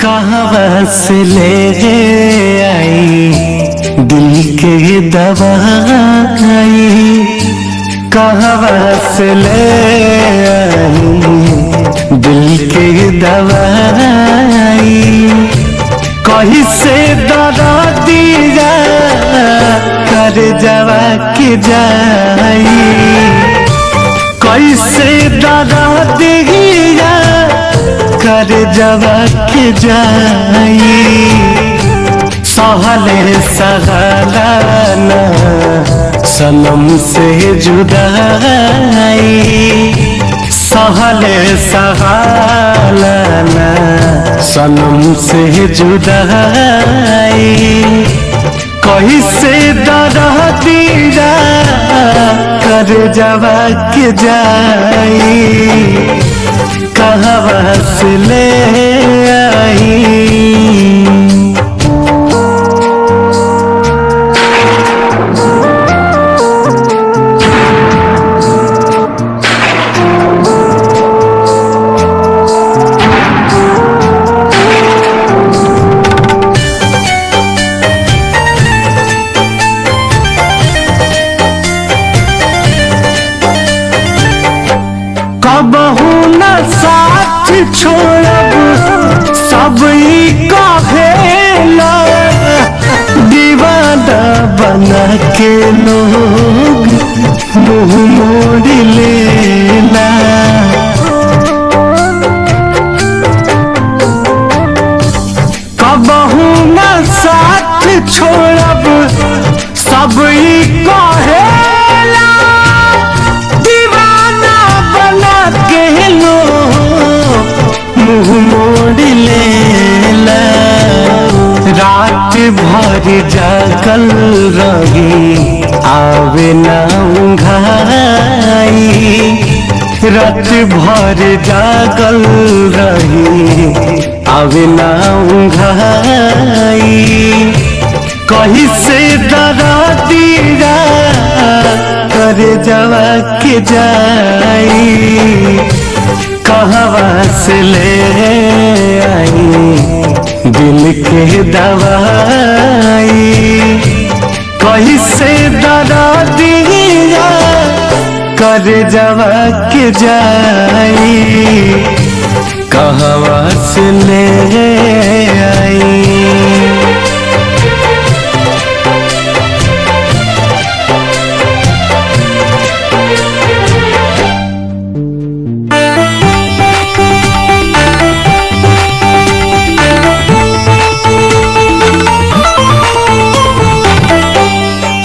कहाँ से ले आई दिल के दवाई, कहाँ से ले आई दिल के दवाई, कहीं से दरा दिया कर जवा के जाई, कैसे दरा दिया कर जवा के जाई, सहले सहलाना सनम से जुदाई, सहले सहलाना सनम से जुदाई, कहीं से दरा दिया कर जवा के जाई, कहाँ से ले आई। कबहू न साथ छोड़ब सब कहेला, दीवाना बना के लोग मुँह मोड़ लेला, कबहू न साथ छोड़ब सब कहेला, मुँह मोड़ लेला, रात भर जागल रही आवे ना उंघाई, रात भर जागल रही आवे ना उंघाई, कहीं से दरा दिया कर जवा के जाई, कहाँ से ले आई दिल के दवाई, कहीं से दरा दिया कर जवा के जाई, कहाँ से ले आई।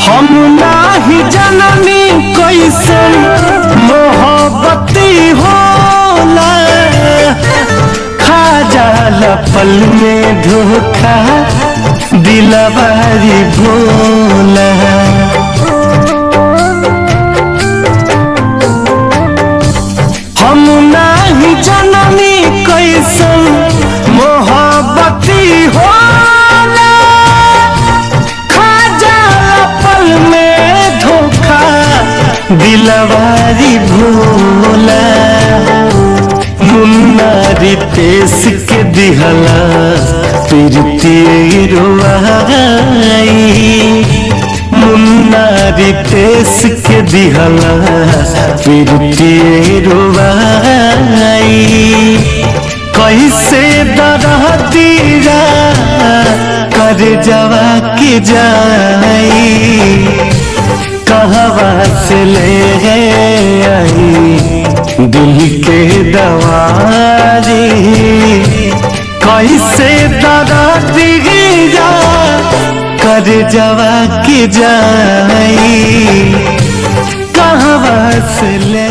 हम नाही जननी कैसन मोहब्बती होला, खा जाला पल में धोखा दिलवारी भोला, हम नाही जननी कैसन मोहब्बती होला, दिलवारी भोला, मुन्नारी तेस के दिहला प्रीति रोवाई, मुन्नारी तेस के दिहला प्रीति रोवाई, कैसे दरा दिया कर जवा के जाई, कहाँ से ले आई दिल के दवाई, कैसे दरा दिया कर कर जवा के जाई कहवा से ले